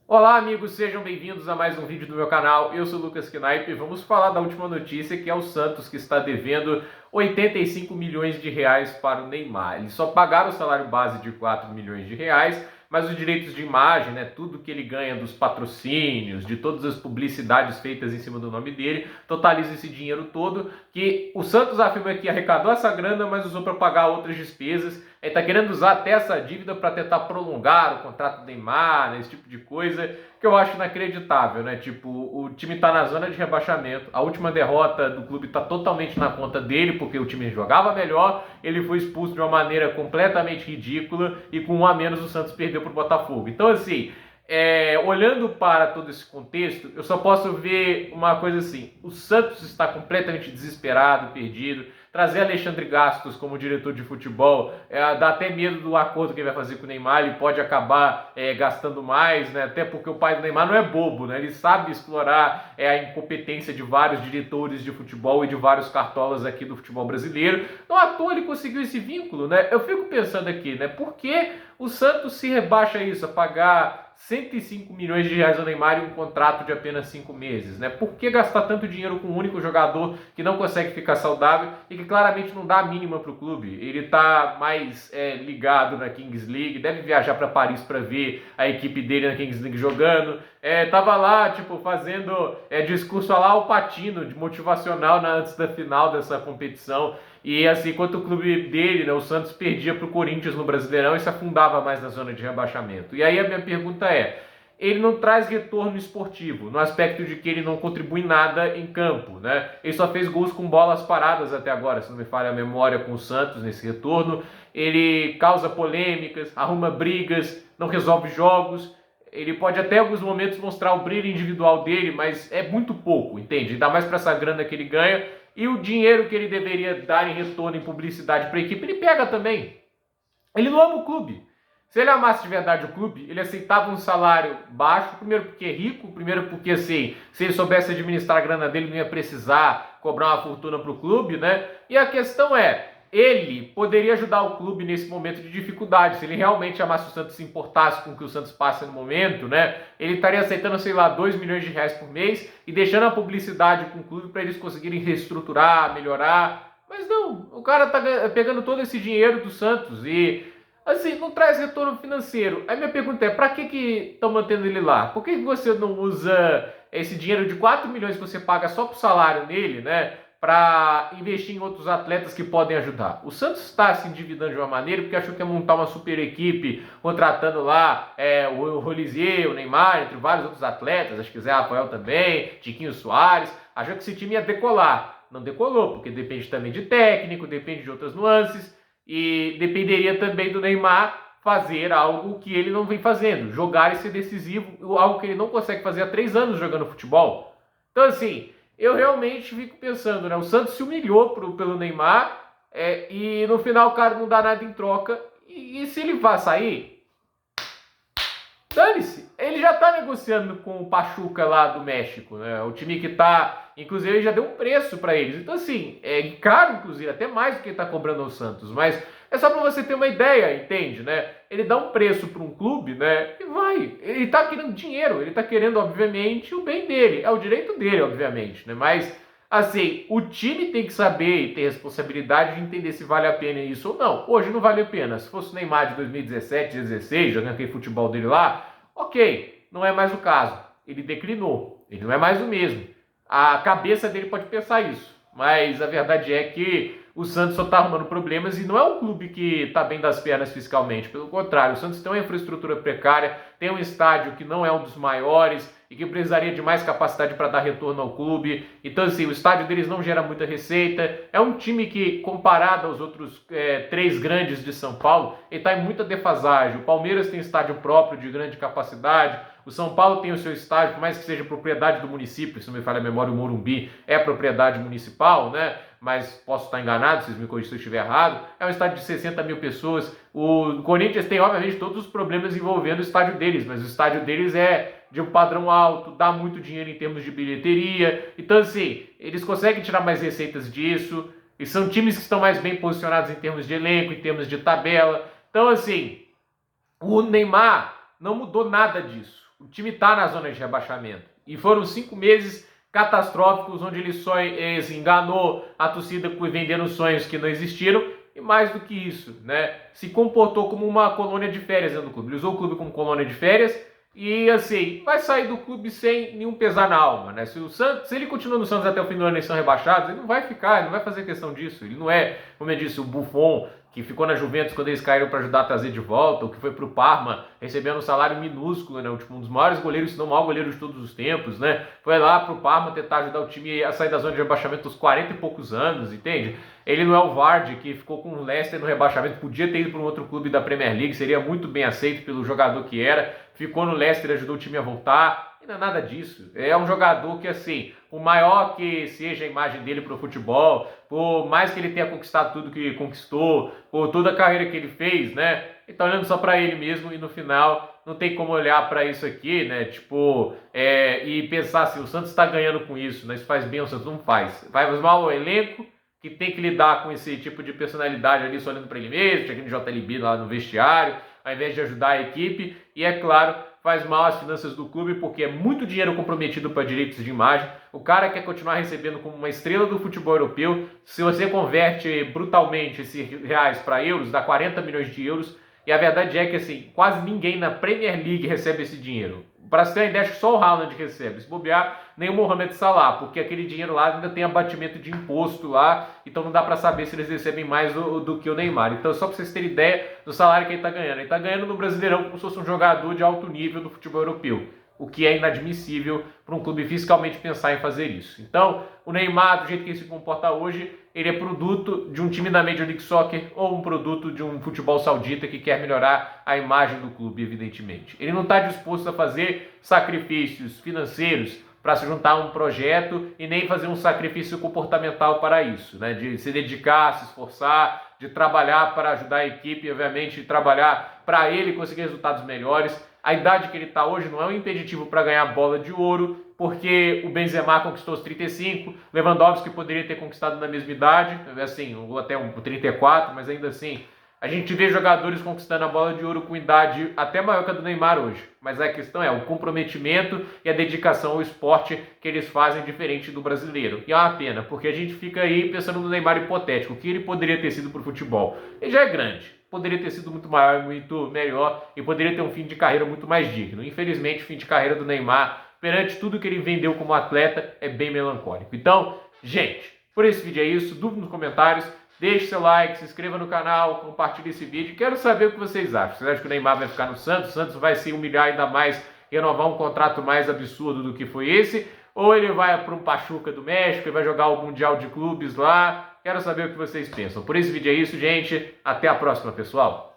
Olá amigos, sejam bem-vindos a mais um vídeo do meu canal. Eu sou o Lucas Knaip e vamos falar da última notícia, que é o Santos, que está devendo 85 milhões de reais para o Neymar. Eles só pagaram o salário base de 4 milhões de reais, mas os direitos de imagem, né, tudo que ele ganha dos patrocínios, de todas as publicidades feitas em cima do nome dele, totaliza esse dinheiro todo, que o Santos afirma que arrecadou essa grana, mas usou para pagar outras despesas. Ele está querendo usar até essa dívida para tentar prolongar o contrato do Neymar, né, esse tipo de coisa, que eu acho inacreditável, né? Tipo, o time tá na zona de rebaixamento, a última derrota do clube tá totalmente na conta dele, porque o time jogava melhor, ele foi expulso de uma maneira completamente ridícula e com um a menos o Santos perdeu pro Botafogo. Então, assim, olhando para todo esse contexto, eu só posso ver uma coisa assim: o Santos está completamente desesperado, perdido. Trazer Alexandre Gastos como diretor de futebol dá até medo do acordo que ele vai fazer com o Neymar. Ele pode acabar gastando mais, né? Até porque o pai do Neymar não é bobo, né? Ele sabe explorar a incompetência de vários diretores de futebol e de vários cartolas aqui do futebol brasileiro. Não à toa ele conseguiu esse vínculo, né? Eu fico pensando aqui, né? Por que o Santos se rebaixa isso, a pagar 105 milhões de reais ao Neymar em um contrato de apenas 5 meses, né? Por que gastar tanto dinheiro com um único jogador que não consegue ficar saudável e que claramente não dá a mínima para o clube? Ele está mais ligado na Kings League, deve viajar para Paris para ver a equipe dele na Kings League jogando. Tava lá, tipo, fazendo discurso lá ao Patino, de motivacional antes da final dessa competição. E assim, enquanto o clube dele, né, o Santos, perdia para o Corinthians no Brasileirão e se afundava mais na zona de rebaixamento. E aí a minha pergunta ele não traz retorno esportivo, no aspecto de que ele não contribui nada em campo, né? Ele só fez gols com bolas paradas até agora, se não me falha a memória, com o Santos nesse retorno. Ele causa polêmicas, arruma brigas, não resolve jogos. Ele pode até em alguns momentos mostrar o brilho individual dele, mas é muito pouco, entende? Ainda mais para essa grana que ele ganha e o dinheiro que ele deveria dar em retorno em publicidade para a equipe, ele pega também. Ele não ama o clube. Se ele amasse de verdade o clube, ele aceitava um salário baixo, primeiro porque é rico, primeiro porque assim, se ele soubesse administrar a grana dele, não ia precisar cobrar uma fortuna para o clube, né? E a questão ele poderia ajudar o clube nesse momento de dificuldade. Se ele realmente amasse o Santos, se importasse com o que o Santos passa no momento, né? Ele estaria aceitando, sei lá, 2 milhões de reais por mês e deixando a publicidade com o clube para eles conseguirem reestruturar, melhorar. Mas não, o cara tá pegando todo esse dinheiro do Santos e assim, não traz retorno financeiro. Aí minha pergunta para que estão mantendo ele lá? Por que você não usa esse dinheiro de 4 milhões que você paga só pro salário nele, né? Para investir em outros atletas que podem ajudar. O Santos está se endividando de uma maneira porque achou que ia montar uma super equipe, contratando lá o Rolizier, o Neymar, entre vários outros atletas, acho que Zé Rafael também, Tiquinho Soares, achou que esse time ia decolar. Não decolou, porque depende também de técnico, depende de outras nuances, e dependeria também do Neymar fazer algo que ele não vem fazendo, jogar e ser decisivo, algo que ele não consegue fazer há 3 anos jogando futebol. Então assim, eu realmente fico pensando, né? O Santos se humilhou pelo Neymar e no final o cara não dá nada em troca. E se ele vai sair, dane-se. Ele já tá negociando com o Pachuca lá do México, né? O time que tá, inclusive, ele já deu um preço para eles. Então, assim, é caro, inclusive, até mais do que ele tá cobrando ao Santos. Mas é só para você ter uma ideia, entende, né? Ele dá um preço para um clube, né? E vai. Ele tá querendo dinheiro, ele tá querendo, obviamente, o bem dele. É o direito dele, obviamente, né? Mas, assim, o time tem que saber e ter responsabilidade de entender se vale a pena isso ou não. Hoje não vale a pena. Se fosse o Neymar de 2017, 2016, jogando aquele futebol dele lá, ok, não é mais o caso. Ele declinou, ele não é mais o mesmo. A cabeça dele pode pensar isso, mas a verdade é que o Santos só está arrumando problemas e não é um clube que está bem das pernas fiscalmente. Pelo contrário, o Santos tem uma infraestrutura precária, tem um estádio que não é um dos maiores e que precisaria de mais capacidade para dar retorno ao clube. Então, assim, o estádio deles não gera muita receita. É um time que, comparado aos outros 3 grandes de São Paulo, ele está em muita defasagem. O Palmeiras tem estádio próprio de grande capacidade. O São Paulo tem o seu estádio, por mais que seja propriedade do município, se não me falha a memória, o Morumbi é propriedade municipal, né? Mas posso estar enganado, vocês me corrigem se eu estiver errado. É um estádio de 60 mil pessoas. O Corinthians tem, obviamente, todos os problemas envolvendo o estádio deles, mas o estádio deles é de um padrão alto, dá muito dinheiro em termos de bilheteria. Então, assim, eles conseguem tirar mais receitas disso. E são times que estão mais bem posicionados em termos de elenco, em termos de tabela. Então, assim, o Neymar não mudou nada disso. o time está na zona de rebaixamento. E foram 5 meses catastróficos, onde ele só enganou a torcida vendendo sonhos que não existiram, e mais do que isso, né, se comportou como uma colônia de férias dentro do clube. Ele usou o clube como colônia de férias e, assim, vai sair do clube sem nenhum pesar na alma, né? Se ele continua no Santos até o fim do ano e eles são rebaixados, ele não vai ficar, ele não vai fazer questão disso. Ele não é, como eu disse, o Buffon, que ficou na Juventus quando eles caíram para ajudar a trazer de volta, ou que foi pro Parma recebendo um salário minúsculo, né? Um dos maiores goleiros, se não o maior goleiro de todos os tempos, né? Foi lá pro Parma tentar ajudar o time a sair da zona de rebaixamento aos 40 e poucos anos, entende? Ele não é o Vardy, que ficou com o Leicester no rebaixamento, podia ter ido para um outro clube da Premier League, seria muito bem aceito pelo jogador que era, ficou no Leicester, ajudou o time a voltar, e não é nada disso. É um jogador que, assim, por maior que seja a imagem dele pro futebol, por mais que ele tenha conquistado tudo que conquistou, por toda a carreira que ele fez, né, ele tá olhando só para ele mesmo, e no final não tem como olhar para isso aqui, né, tipo, e pensar assim, o Santos está ganhando com isso, né, isso faz bem, o Santos não faz. Faz mal ao elenco, que tem que lidar com esse tipo de personalidade ali, só olhando para ele mesmo, chegando de JLB lá no vestiário, ao invés de ajudar a equipe, e é claro, faz mal às finanças do clube, porque é muito dinheiro comprometido para direitos de imagem, o cara quer continuar recebendo como uma estrela do futebol europeu, se você converte brutalmente esses reais para euros, dá 40 milhões de euros, e a verdade é que, assim, quase ninguém na Premier League recebe esse dinheiro. Para você ter uma ideia, acho que só o Haaland recebe. Se bobear, nem o Mohamed Salah, porque aquele dinheiro lá ainda tem abatimento de imposto lá, então não dá para saber se eles recebem mais do que o Neymar. Então, só para vocês terem ideia do salário que ele está ganhando. Ele está ganhando no Brasileirão como se fosse um jogador de alto nível do futebol europeu, o que é inadmissível para um clube fiscalmente pensar em fazer isso. Então, o Neymar, do jeito que ele se comporta hoje, ele é produto de um time da Major League Soccer ou um produto de um futebol saudita que quer melhorar a imagem do clube, evidentemente. Ele não está disposto a fazer sacrifícios financeiros para se juntar a um projeto e nem fazer um sacrifício comportamental para isso, né? De se dedicar, se esforçar, de trabalhar para ajudar a equipe e, obviamente, de trabalhar para ele conseguir resultados melhores. A idade que ele está hoje não é um impeditivo para ganhar a bola de ouro, porque o Benzema conquistou os 35, Lewandowski poderia ter conquistado na mesma idade, assim, ou até um 34, mas ainda assim, a gente vê jogadores conquistando a bola de ouro com idade até maior que a do Neymar hoje. Mas a questão é o comprometimento e a dedicação ao esporte que eles fazem diferente do brasileiro. E é uma pena, porque a gente fica aí pensando no Neymar hipotético, o que ele poderia ter sido para o futebol. Ele já é grande, poderia ter sido muito maior, muito melhor e poderia ter um fim de carreira muito mais digno. Infelizmente, o fim de carreira do Neymar, perante tudo que ele vendeu como atleta, é bem melancólico. Então, gente, por esse vídeo é isso. Dúvida nos comentários. Deixe seu like, se inscreva no canal, compartilhe esse vídeo. Quero saber o que vocês acham. Vocês acham que o Neymar vai ficar no Santos? O Santos vai se humilhar ainda mais, renovar um contrato mais absurdo do que foi esse? Ou ele vai para um Pachuca do México e vai jogar o Mundial de Clubes lá? Quero saber o que vocês pensam. Por esse vídeo é isso, gente. Até a próxima, pessoal.